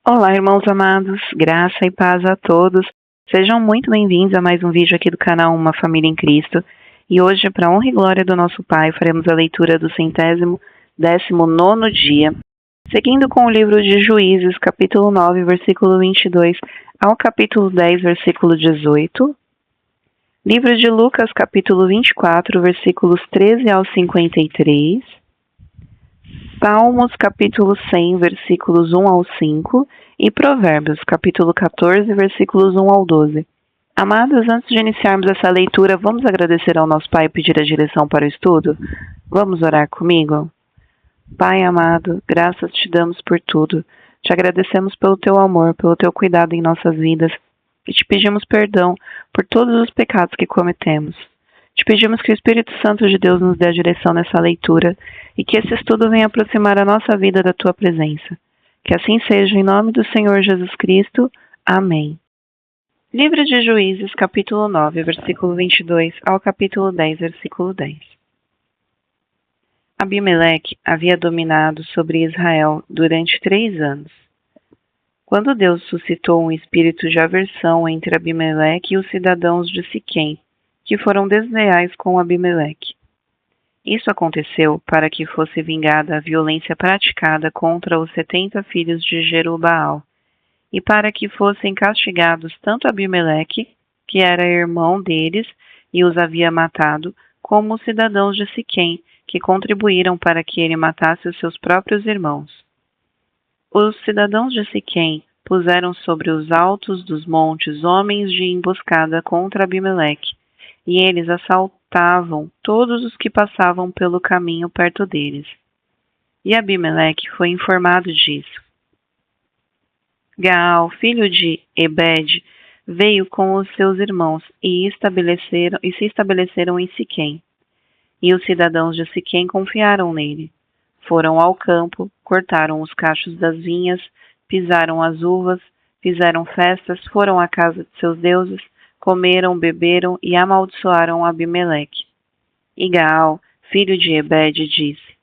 Olá, irmãos amados, graça e paz a todos. Sejam muito bem-vindos a mais um vídeo aqui do canal Uma Família em Cristo. E hoje, para a honra e glória do nosso Pai, faremos a leitura do 119º dia, seguindo com o livro de Juízes, capítulo 9, versículo 22, ao capítulo 10, versículo 18. Livro de Lucas, capítulo 24, versículos 13 ao 53. Salmos, capítulo 100, versículos 1 ao 5, e Provérbios, capítulo 14, versículos 1 ao 12. Amados, antes de iniciarmos essa leitura, vamos agradecer ao nosso Pai e pedir a direção para o estudo? Vamos orar comigo? Pai amado, graças te damos por tudo. Te agradecemos pelo teu amor, pelo teu cuidado em nossas vidas, e te pedimos perdão por todos os pecados que cometemos. Te pedimos que o Espírito Santo de Deus nos dê a direção nessa leitura e que esse estudo venha aproximar a nossa vida da Tua presença. Que assim seja, em nome do Senhor Jesus Cristo. Amém. Livro de Juízes, capítulo 9, versículo 22 ao capítulo 10, versículo 10. Abimeleque havia dominado sobre Israel durante 3 anos. Quando Deus suscitou um espírito de aversão entre Abimeleque e os cidadãos de Siquém, que foram desleais com Abimeleque. Isso aconteceu para que fosse vingada a violência praticada contra os 70 filhos de Jerubaal, e para que fossem castigados tanto Abimeleque, que era irmão deles e os havia matado, como os cidadãos de Siquém, que contribuíram para que ele matasse os seus próprios irmãos. Os cidadãos de Siquém puseram sobre os altos dos montes homens de emboscada contra Abimeleque, e eles assaltavam todos os que passavam pelo caminho perto deles. E Abimeleque foi informado disso. Gaal, filho de Ebed, veio com os seus irmãos e se estabeleceram em Siquém. E os cidadãos de Siquém confiaram nele. Foram ao campo, cortaram os cachos das vinhas, pisaram as uvas, fizeram festas, foram à casa de seus deuses, comeram, beberam e amaldiçoaram Abimeleque. E Gaal, filho de Ebed, disse: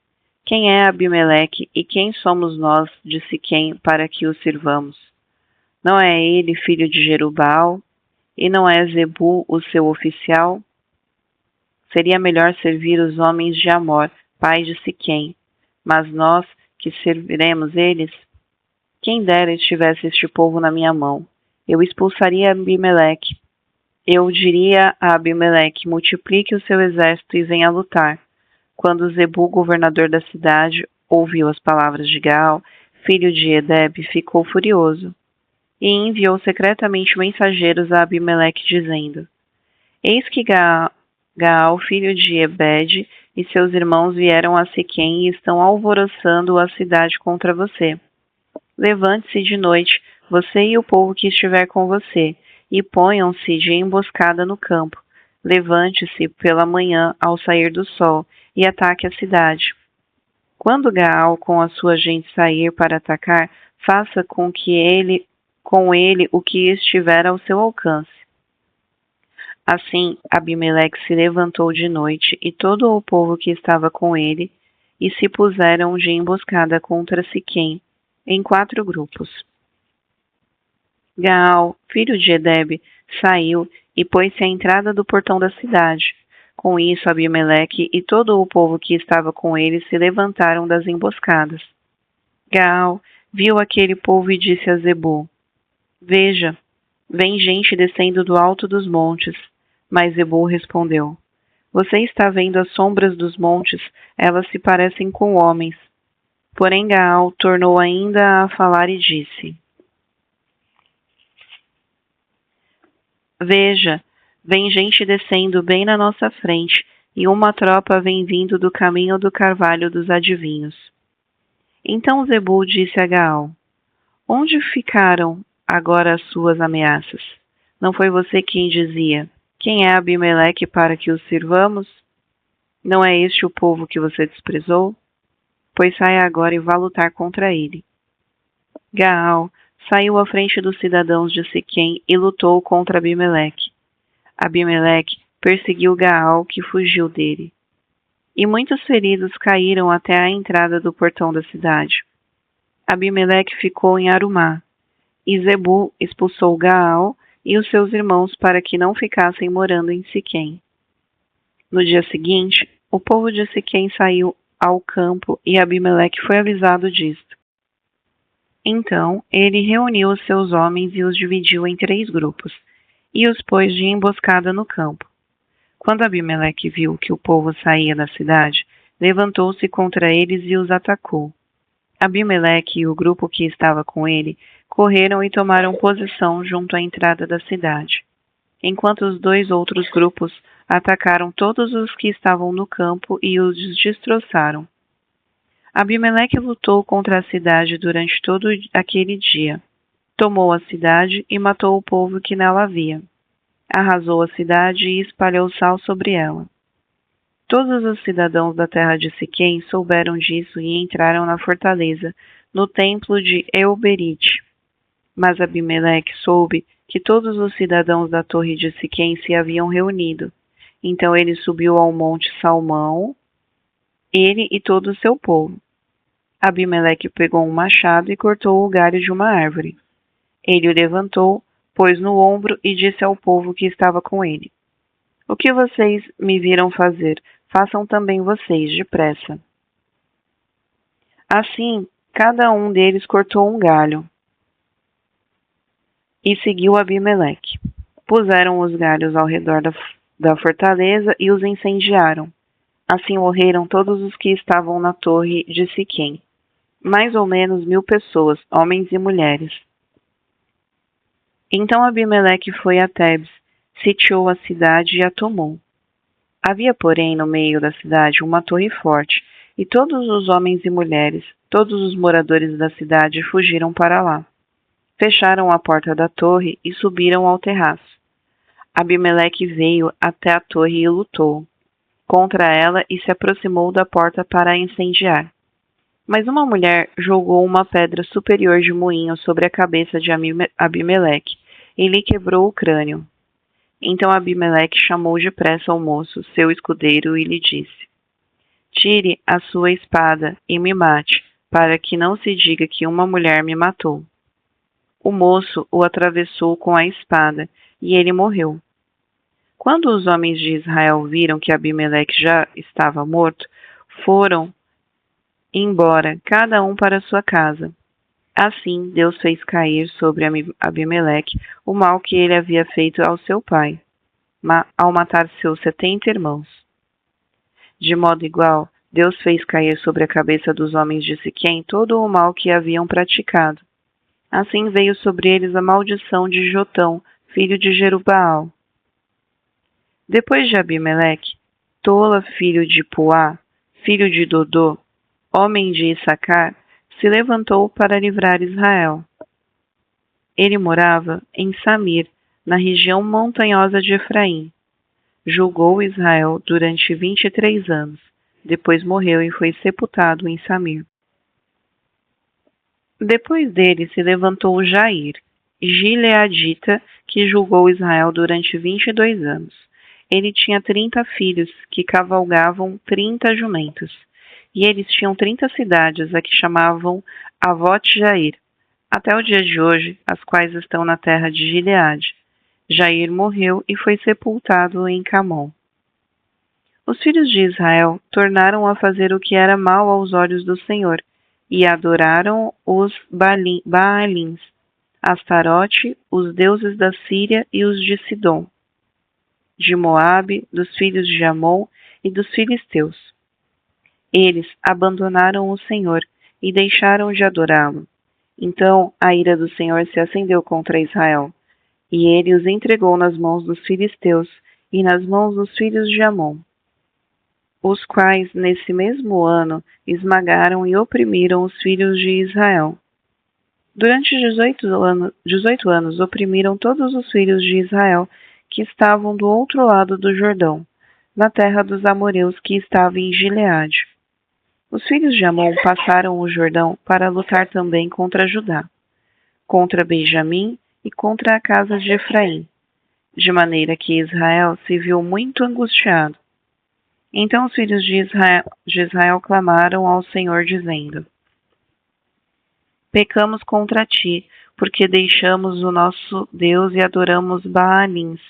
Quem é Abimeleque e quem somos nós de Siquém para que o sirvamos? Não é ele filho de Jerubaal? E não é Zebu o seu oficial? Seria melhor servir os homens de Amor, pai de Siquém, mas nós que serviremos eles? Quem dera estivesse este povo na minha mão. Eu expulsaria Abimeleque. Eu diria a Abimeleque: multiplique o seu exército e venha lutar. Quando Zebu, governador da cidade, ouviu as palavras de Gaal, filho de Edeb, ficou furioso e enviou secretamente mensageiros a Abimeleque, dizendo: Eis que Gaal, filho de Ebed, e seus irmãos vieram a Siquém e estão alvoroçando a cidade contra você. Levante-se de noite, você e o povo que estiver com você, e ponham-se de emboscada no campo. Levante-se pela manhã ao sair do sol e ataque a cidade. Quando Gaal com a sua gente sair para atacar, faça com ele o que estiver ao seu alcance. Assim, Abimeleque se levantou de noite e todo o povo que estava com ele, e se puseram de emboscada contra Siquém, em 4 grupos. Gaal, filho de Edeb, saiu e pôs-se à entrada do portão da cidade. Com isso, Abimeleque e todo o povo que estava com ele se levantaram das emboscadas. Gaal viu aquele povo e disse a Zebu: Veja, vem gente descendo do alto dos montes. Mas Zebu respondeu: Você está vendo as sombras dos montes, elas se parecem com homens. Porém Gaal tornou ainda a falar e disse: Veja, vem gente descendo bem na nossa frente, e uma tropa vem vindo do caminho do carvalho dos adivinhos. Então Zebu disse a Gaal: Onde ficaram agora as suas ameaças? Não foi você quem dizia: Quem é Abimeleque para que o sirvamos? Não é este o povo que você desprezou? Pois saia agora e vá lutar contra ele. Gaal saiu à frente dos cidadãos de Siquém e lutou contra Abimeleque. Abimeleque perseguiu Gaal, que fugiu dele. E muitos feridos caíram até a entrada do portão da cidade. Abimeleque ficou em Arumá, E Zebul expulsou Gaal e os seus irmãos para que não ficassem morando em Siquém. No dia seguinte, o povo de Siquém saiu ao campo e Abimeleque foi avisado disto. Então ele reuniu os seus homens e os dividiu em 3 grupos, e os pôs de emboscada no campo. Quando Abimeleque viu que o povo saía da cidade, levantou-se contra eles e os atacou. Abimeleque e o grupo que estava com ele correram e tomaram posição junto à entrada da cidade, enquanto os 2 outros grupos atacaram todos os que estavam no campo e os destroçaram. Abimeleque lutou contra a cidade durante todo aquele dia. Tomou a cidade e matou o povo que nela havia. Arrasou a cidade e espalhou sal sobre ela. Todos os cidadãos da terra de Siquém souberam disso e entraram na fortaleza, no templo de Euberite. Mas Abimeleque soube que todos os cidadãos da torre de Siquém se haviam reunido. Então ele subiu ao monte Salmão, ele e todo o seu povo. Abimeleque pegou um machado e cortou o galho de uma árvore. Ele o levantou, pôs no ombro e disse ao povo que estava com ele: O que vocês me viram fazer, façam também vocês, depressa. Assim, cada um deles cortou um galho e seguiu Abimeleque. Puseram os galhos ao redor da fortaleza e os incendiaram. Assim morreram todos os que estavam na torre de Siquém, mais ou menos 1000 pessoas, homens e mulheres. Então Abimeleque foi a Tebes, sitiou a cidade e a tomou. Havia, porém, no meio da cidade uma torre forte, e todos os homens e mulheres, todos os moradores da cidade fugiram para lá. Fecharam a porta da torre e subiram ao terraço. Abimeleque veio até a torre e lutou contra ela e se aproximou da porta para a incendiar. Mas uma mulher jogou uma pedra superior de moinho sobre a cabeça de Abimeleque e lhe quebrou o crânio. Então Abimeleque chamou depressa o moço, seu escudeiro, e lhe disse: Tire a sua espada e me mate, para que não se diga que uma mulher me matou. O moço o atravessou com a espada, e ele morreu. Quando os homens de Israel viram que Abimeleque já estava morto, foram embora, cada um para sua casa. Assim, Deus fez cair sobre Abimeleque o mal que ele havia feito ao seu pai, ao matar seus 70 irmãos. De modo igual, Deus fez cair sobre a cabeça dos homens de Siquém todo o mal que haviam praticado. Assim veio sobre eles a maldição de Jotão, filho de Jerubaal. Depois de Abimeleque, Tola, filho de Puá, filho de Dodô, homem de Issacar, se levantou para livrar Israel. Ele morava em Samir, na região montanhosa de Efraim. Julgou Israel durante 23 anos. Depois morreu e foi sepultado em Samir. Depois dele se levantou Jair, gileadita, que julgou Israel durante 22 anos. Ele tinha 30 filhos, que cavalgavam 30 jumentos. E eles tinham 30 cidades, a que chamavam Avot-Jair, até o dia de hoje, as quais estão na terra de Gileade. Jair morreu e foi sepultado em Camon. Os filhos de Israel tornaram a fazer o que era mal aos olhos do Senhor, e adoraram os Baalins, Astarote, os deuses da Síria e os de Sidom, de Moabe, dos filhos de Amon e dos filisteus. Eles abandonaram o Senhor e deixaram de adorá-lo. Então a ira do Senhor se acendeu contra Israel, e ele os entregou nas mãos dos filisteus e nas mãos dos filhos de Amon, os quais, nesse mesmo ano, esmagaram e oprimiram os filhos de Israel. Durante 18 anos oprimiram todos os filhos de Israel que estavam do outro lado do Jordão, na terra dos amorreus que estava em Gileade. Os filhos de Amon passaram o Jordão para lutar também contra Judá, contra Benjamim e contra a casa de Efraim, de maneira que Israel se viu muito angustiado. Então os filhos de Israel clamaram ao Senhor, dizendo: Pecamos contra ti, porque deixamos o nosso Deus e adoramos Baalins.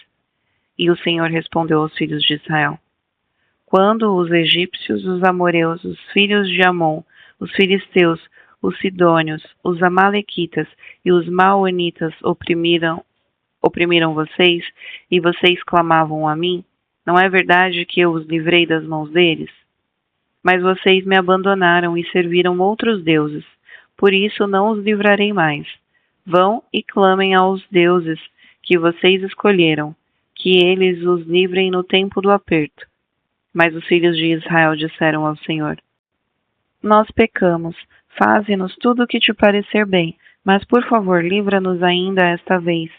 E o Senhor respondeu aos filhos de Israel: quando os egípcios, os amorreus, os filhos de Amon, os filisteus, os sidônios, os amalequitas e os maonitas oprimiram vocês, e vocês clamavam a mim, não é verdade que eu os livrei das mãos deles? Mas vocês me abandonaram e serviram outros deuses, por isso não os livrarei mais. Vão e clamem aos deuses que vocês escolheram, que eles os livrem no tempo do aperto. Mas os filhos de Israel disseram ao Senhor: nós pecamos, faze-nos tudo o que te parecer bem, mas por favor livra-nos ainda esta vez.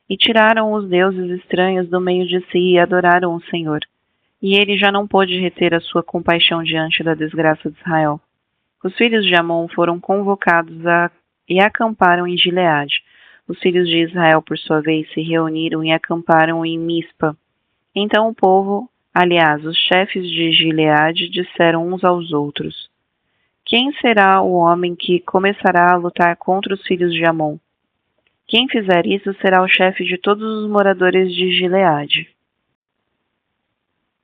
E tiraram os deuses estranhos do meio de si e adoraram o Senhor. E ele já não pôde reter a sua compaixão diante da desgraça de Israel. Os filhos de Amon foram convocados e acamparam em Gileade. Os filhos de Israel, por sua vez, se reuniram e acamparam em Mispa. Então o povo, aliás, os chefes de Gileade, disseram uns aos outros: quem será o homem que começará a lutar contra os filhos de Amon? Quem fizer isso será o chefe de todos os moradores de Gileade.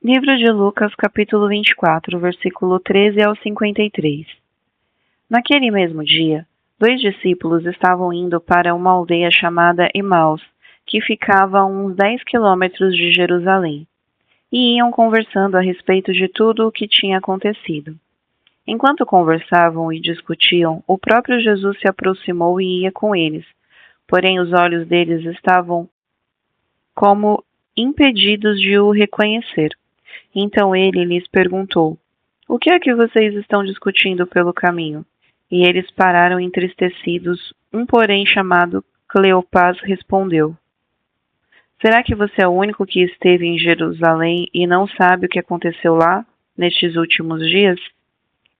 Livro de Lucas, capítulo 24, versículo 13 ao 53. Naquele mesmo dia, 2 discípulos estavam indo para uma aldeia chamada Emaus, que ficava a uns 10 quilômetros de Jerusalém, e iam conversando a respeito de tudo o que tinha acontecido. Enquanto conversavam e discutiam, o próprio Jesus se aproximou e ia com eles, porém os olhos deles estavam como impedidos de o reconhecer. Então ele lhes perguntou: o que é que vocês estão discutindo pelo caminho? E eles pararam entristecidos. Um, porém, chamado Cleopas, respondeu: será que você é o único que esteve em Jerusalém e não sabe o que aconteceu lá, nestes últimos dias?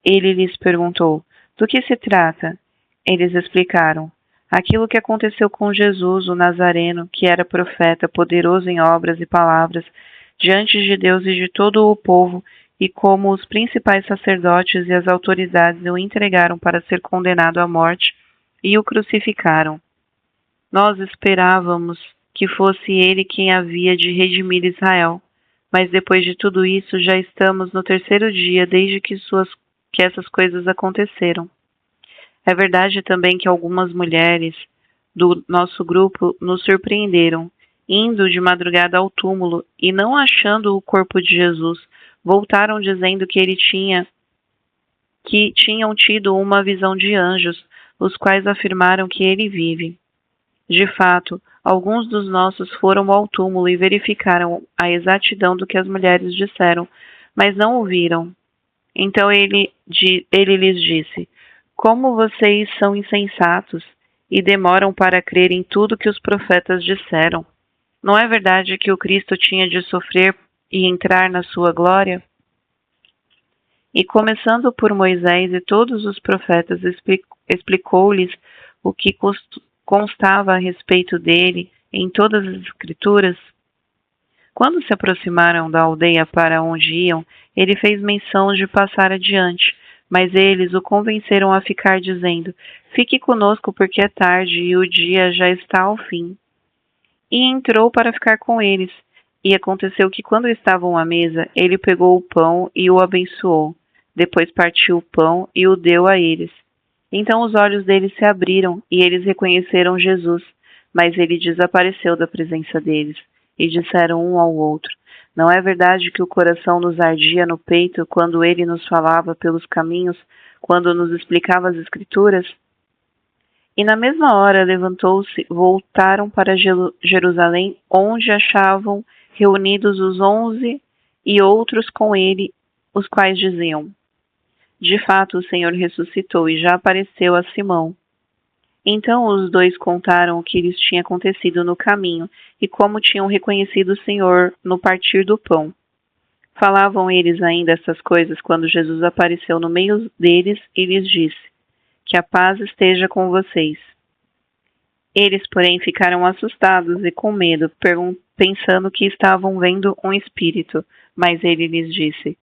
Ele lhes perguntou: do que se trata? Eles explicaram: aquilo que aconteceu com Jesus, o Nazareno, que era profeta, poderoso em obras e palavras, diante de Deus e de todo o povo, e como os principais sacerdotes e as autoridades o entregaram para ser condenado à morte e o crucificaram. Nós esperávamos que fosse ele quem havia de redimir Israel, mas depois de tudo isso já estamos no 3º dia desde que essas coisas aconteceram. É verdade também que algumas mulheres do nosso grupo nos surpreenderam, indo de madrugada ao túmulo e, não achando o corpo de Jesus, voltaram dizendo que tinham tido uma visão de anjos, os quais afirmaram que ele vive. De fato, alguns dos nossos foram ao túmulo e verificaram a exatidão do que as mulheres disseram, mas não o viram. Então ele lhes disse: como vocês são insensatos e demoram para crer em tudo que os profetas disseram. Não é verdade que o Cristo tinha de sofrer e entrar na sua glória? E começando por Moisés e todos os profetas, explicou-lhes o que constava a respeito dele em todas as Escrituras. Quando se aproximaram da aldeia para onde iam, ele fez menção de passar adiante, mas eles o convenceram a ficar, dizendo: fique conosco, porque é tarde e o dia já está ao fim. E entrou para ficar com eles. E aconteceu que, quando estavam à mesa, ele pegou o pão e o abençoou. Depois partiu o pão e o deu a eles. Então os olhos deles se abriram e eles reconheceram Jesus, mas ele desapareceu da presença deles. E disseram um ao outro: não é verdade que o coração nos ardia no peito quando ele nos falava pelos caminhos, quando nos explicava as Escrituras? E na mesma hora levantou-se, voltaram para Jerusalém, onde achavam reunidos os 11 e outros com ele, os quais diziam: de fato o Senhor ressuscitou e já apareceu a Simão. Então os dois contaram o que lhes tinha acontecido no caminho e como tinham reconhecido o Senhor no partir do pão. Falavam eles ainda essas coisas quando Jesus apareceu no meio deles e lhes disse: que a paz esteja com vocês. Eles, porém, ficaram assustados e com medo, pensando que estavam vendo um espírito. Mas ele lhes disse: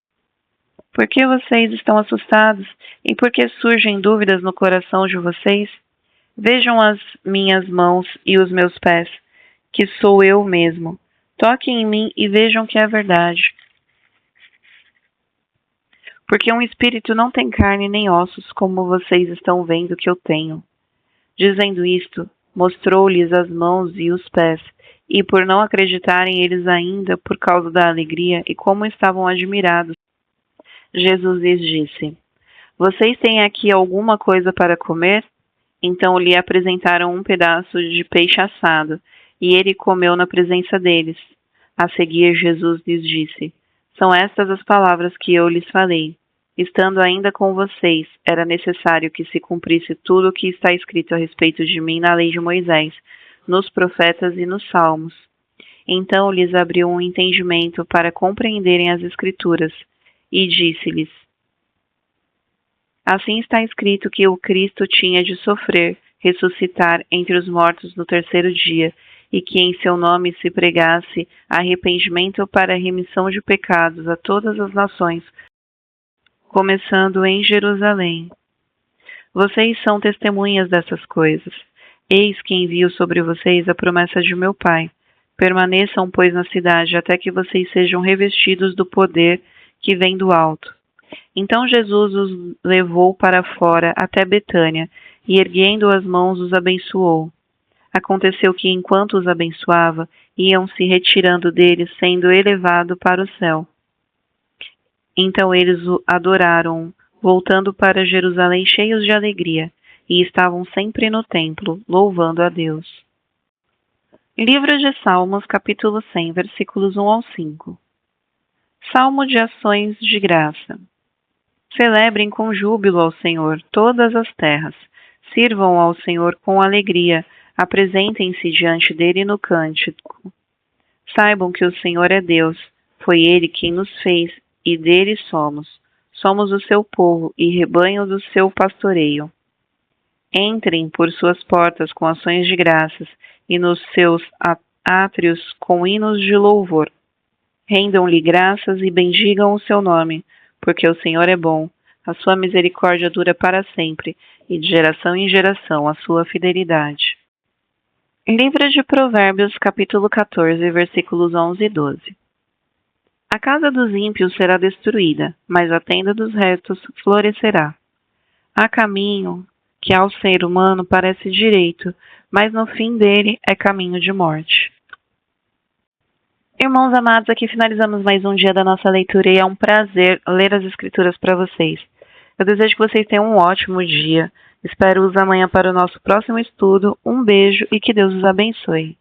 por que vocês estão assustados? E por que surgem dúvidas no coração de vocês? Vejam as minhas mãos e os meus pés, que sou eu mesmo. Toquem em mim e vejam que é verdade. Porque um espírito não tem carne nem ossos, como vocês estão vendo que eu tenho. Dizendo isto, mostrou-lhes as mãos e os pés, e por não acreditarem eles ainda por causa da alegria e como estavam admirados, Jesus lhes disse: Vocês têm aqui alguma coisa para comer? Então lhe apresentaram um pedaço de peixe assado, e ele comeu na presença deles. A seguir, Jesus lhes disse: São estas as palavras que eu lhes falei. Estando ainda com vocês, era necessário que se cumprisse tudo o que está escrito a respeito de mim na lei de Moisés, nos profetas e nos salmos. Então lhes abriu um entendimento para compreenderem as Escrituras, e disse-lhes: Assim está escrito que o Cristo tinha de sofrer, ressuscitar entre os mortos no terceiro dia, e que em seu nome se pregasse arrependimento para a remissão de pecados a todas as nações, começando em Jerusalém. Vocês são testemunhas dessas coisas. Eis que envio sobre vocês a promessa de meu Pai. Permaneçam, pois, na cidade, até que vocês sejam revestidos do poder que vem do alto. Então Jesus os levou para fora até Betânia, e erguendo as mãos os abençoou. Aconteceu que, enquanto os abençoava, iam se retirando dele, sendo elevado para o céu. Então eles o adoraram, voltando para Jerusalém cheios de alegria, e estavam sempre no templo, louvando a Deus. Livro de Salmos, capítulo 100, versículos 1 ao 5. Salmo de ações de graça. Celebrem com júbilo ao Senhor todas as terras. Sirvam ao Senhor com alegria. Apresentem-se diante dele no cântico. Saibam que o Senhor é Deus. Foi ele quem nos fez e dele somos. Somos o seu povo e rebanho do seu pastoreio. Entrem por suas portas com ações de graças e nos seus átrios com hinos de louvor. Rendam-lhe graças e bendigam o seu nome, porque o Senhor é bom, a sua misericórdia dura para sempre, e de geração em geração a sua fidelidade. Livro de Provérbios, capítulo 14, versículos 11 e 12. A casa dos ímpios será destruída, mas a tenda dos retos florescerá. Há caminho que ao ser humano parece direito, mas no fim dele é caminho de morte. Irmãos amados, aqui finalizamos mais um dia da nossa leitura e é um prazer ler as Escrituras para vocês. Eu desejo que vocês tenham um ótimo dia. Espero-os amanhã para o nosso próximo estudo. Um beijo e que Deus os abençoe.